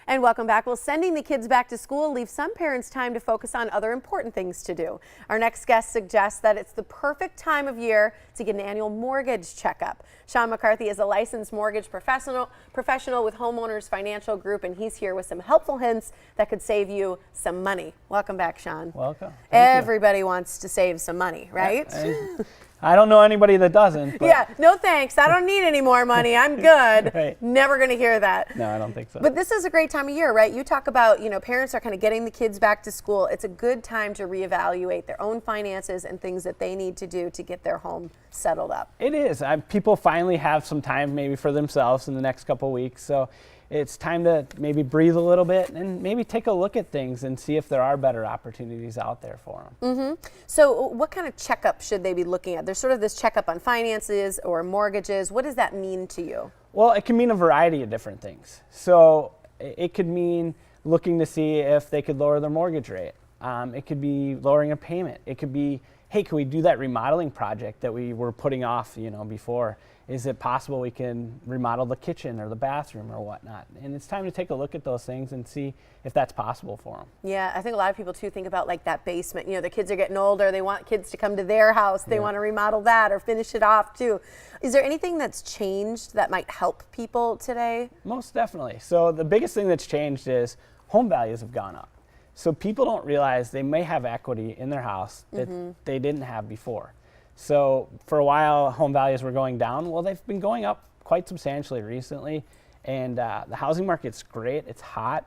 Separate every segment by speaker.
Speaker 1: And welcome back. Well, sending the kids back to school leaves some parents time to focus on other important things to do. Our next guest suggests that it's the perfect time of year to get an annual mortgage checkup. Sean McCarthy is a licensed mortgage professional with Homeowners Financial Group, and he's here with some helpful hints that could save you some money. Welcome back, Sean.
Speaker 2: Welcome.
Speaker 1: Everybody wants to save some money, right?
Speaker 2: Yeah, I don't know anybody that doesn't. But
Speaker 1: yeah, no thanks. I don't need any more money. I'm good.
Speaker 2: Right.
Speaker 1: Never going to hear that.
Speaker 2: No, I don't think so.
Speaker 1: But this is a great time of year, right? You talk about, parents are kind of getting the kids back to school. It's a good time to reevaluate their own finances and things that they need to do to get their home settled up.
Speaker 2: It is. People finally have some time maybe for themselves in the next couple of weeks. So it's time to maybe breathe a little bit and maybe take a look at things and see if there are better opportunities out there for them.
Speaker 1: Mm-hmm. So what kind of checkup should they be looking at? There's sort of this checkup on finances or mortgages. What does that mean to you?
Speaker 2: Well, it can mean a variety of different things. So it could mean looking to see if they could lower their mortgage rate. It could be lowering a payment. It could be, hey, can we do that remodeling project that we were putting off, before? Is it possible we can remodel the kitchen or the bathroom or whatnot? And it's time to take a look at those things and see if that's possible for them.
Speaker 1: Yeah, I think a lot of people too think about like that basement. The kids are getting older. They want kids to come to their house. They want to remodel that or finish it off too. Is there anything that's changed that might help people today?
Speaker 2: Most definitely. So the biggest thing that's changed is home values have gone up. So people don't realize they may have equity in their house that they didn't have before. So for a while, home values were going down. Well, they've been going up quite substantially recently. And the housing market's great. It's hot.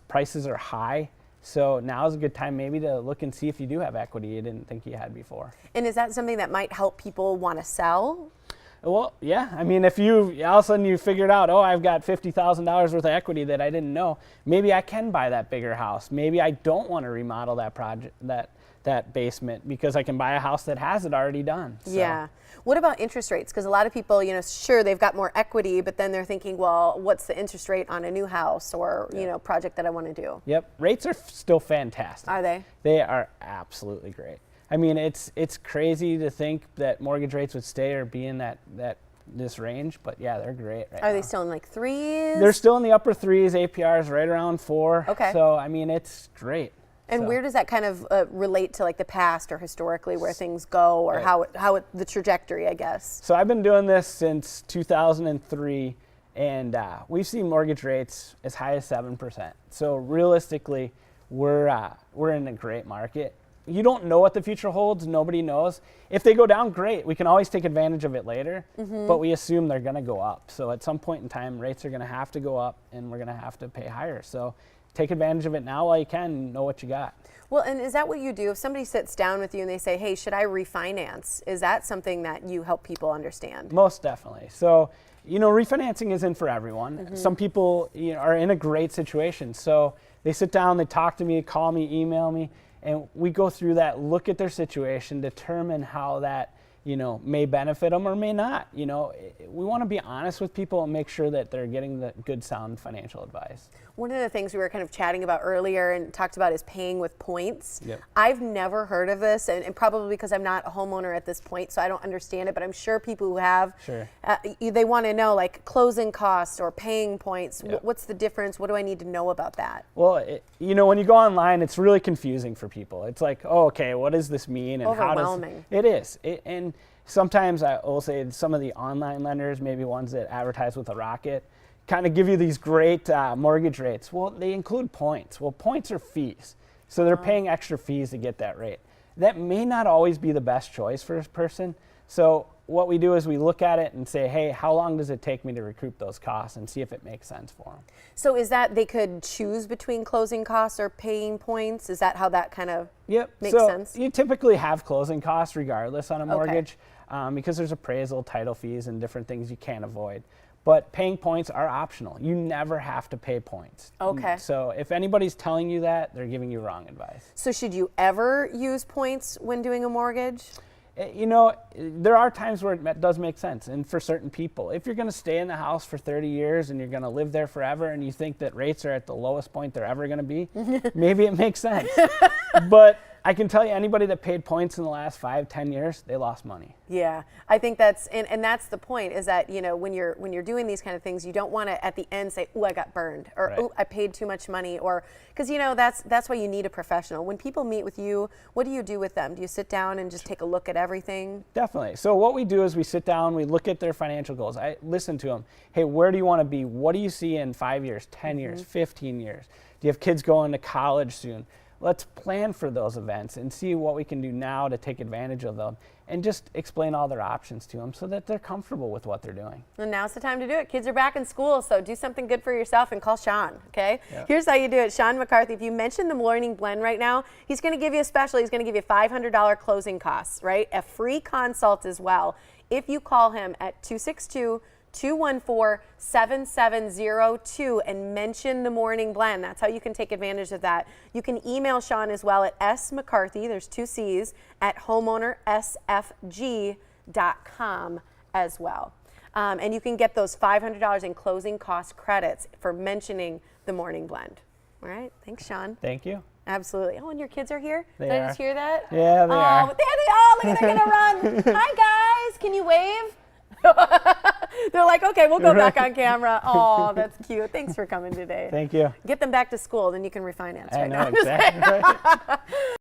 Speaker 2: Prices are high. So now is a good time maybe to look and see if you do have equity you didn't think you had before.
Speaker 1: And is that something that might help people want to sell?
Speaker 2: Well, yeah. I mean, if you all of a sudden you figured out, oh, I've got $50,000 worth of equity that I didn't know, maybe I can buy that bigger house. Maybe I don't want to remodel that project, that basement, because I can buy a house that has it already done. So.
Speaker 1: Yeah. What about interest rates? Because a lot of people, sure, they've got more equity, but then they're thinking, well, what's the interest rate on a new house or, project that I want to do?
Speaker 2: Yep. Rates are still fantastic.
Speaker 1: Are they?
Speaker 2: They are absolutely great. I mean, it's crazy to think that mortgage rates would stay or be in this range, but yeah, they're great right now.
Speaker 1: Are they still in like threes?
Speaker 2: They're still in the upper threes. APR is right around 4.
Speaker 1: Okay.
Speaker 2: So, I mean, it's great.
Speaker 1: And where does that kind of relate to like the past or historically where things go or the trajectory, I guess?
Speaker 2: So I've been doing this since 2003, and we've seen mortgage rates as high as 7%. So realistically, we're in a great market. You don't know what the future holds. Nobody knows. If they go down, great. We can always take advantage of it later, but we assume they're going to go up. So at some point in time, rates are going to have to go up, and we're going to have to pay higher. So take advantage of it now while you can, know what you got.
Speaker 1: Well, and is that what you do? If somebody sits down with you and they say, hey, should I refinance? Is that something that you help people understand?
Speaker 2: Most definitely. So, refinancing isn't for everyone. Some people are in a great situation. So they sit down, they talk to me, call me, email me, and we go through that, look at their situation, determine how that may benefit them or may not. We want to be honest with people and make sure that they're getting the good, sound financial advice.
Speaker 1: One of the things we were kind of chatting about earlier and talked about is paying with points.
Speaker 2: Yep.
Speaker 1: I've never heard of this, and probably because I'm not a homeowner at this point, so I don't understand it, but I'm sure people who have,
Speaker 2: Sure.
Speaker 1: They want to know like closing costs or paying points.
Speaker 2: Yep.
Speaker 1: What's the difference? What do I need to know about that?
Speaker 2: Well, when you go online, it's really confusing for people. It's like, oh, okay, what does this mean? And
Speaker 1: overwhelming.
Speaker 2: It is. And sometimes I will say some of the online lenders, maybe ones that advertise with a rocket, kind of give you these great mortgage rates. Well, they include points. Well, points are fees. So they're paying extra fees to get that rate. That may not always be the best choice for a person. So what we do is we look at it and say, hey, how long does it take me to recoup those costs, and see if it makes sense for them.
Speaker 1: So is that they could choose between closing costs or paying points? Is that how that kind of makes sense?
Speaker 2: You typically have closing costs regardless on a mortgage, because there's appraisal, title fees, and different things you can't avoid. But paying points are optional. You never have to pay points.
Speaker 1: Okay.
Speaker 2: So if anybody's telling you that, they're giving you wrong advice.
Speaker 1: So should you ever use points when doing a mortgage?
Speaker 2: There are times where it does make sense, and for certain people. If you're going to stay in the house for 30 years and you're going to live there forever and you think that rates are at the lowest point they're ever going to be, maybe it makes sense. But I can tell you, anybody that paid points in the last 5-10 years, they lost money.
Speaker 1: Yeah, I think that's and that's the point, is that, you know, when you're doing these kind of things, you don't want to at the end say, "Oh, I got burned," or
Speaker 2: Right.
Speaker 1: "Oh, I paid too much money," or because, you know, that's why you need a professional. When people meet with you, what do you do with them? Do you sit down and just take a look at everything?
Speaker 2: Definitely. So what we do is we sit down, we look at their financial goals. I listen to them. Hey, where do you want to be? What do you see in 5 years, 10 years, 15 years? Do you have kids going to college soon? Let's plan for those events and see what we can do now to take advantage of them, and just explain all their options to them so that they're comfortable with what they're doing.
Speaker 1: And now's the time to do it. Kids are back in school, so do something good for yourself and call Sean, okay?
Speaker 2: Yep.
Speaker 1: Here's how you do it. Sean McCarthy, if you mention the Morning Blend right now, he's going to give you a special. He's going to give you $500 closing costs, right? A free consult as well. If you call him at 262-214-7702 and mention the Morning Blend. That's how you can take advantage of that. You can email Sean as well at smccarthy, there's 2 C's, at homeownersfg.com as well. And you can get those $500 in closing cost credits for mentioning the Morning Blend. All right, thanks, Sean.
Speaker 2: Thank you.
Speaker 1: Absolutely. Oh, and your kids are here?
Speaker 2: They
Speaker 1: Did I
Speaker 2: are.
Speaker 1: just hear that?
Speaker 2: Yeah, they are.
Speaker 1: There they are. Look at they're going to run. Hi, guys. Can you wave? They're like, okay, we'll go back on camera. Oh, that's cute. Thanks for coming today.
Speaker 2: Thank you.
Speaker 1: Get them back to school, then you can refinance
Speaker 2: I
Speaker 1: right
Speaker 2: know
Speaker 1: now.
Speaker 2: exactly right.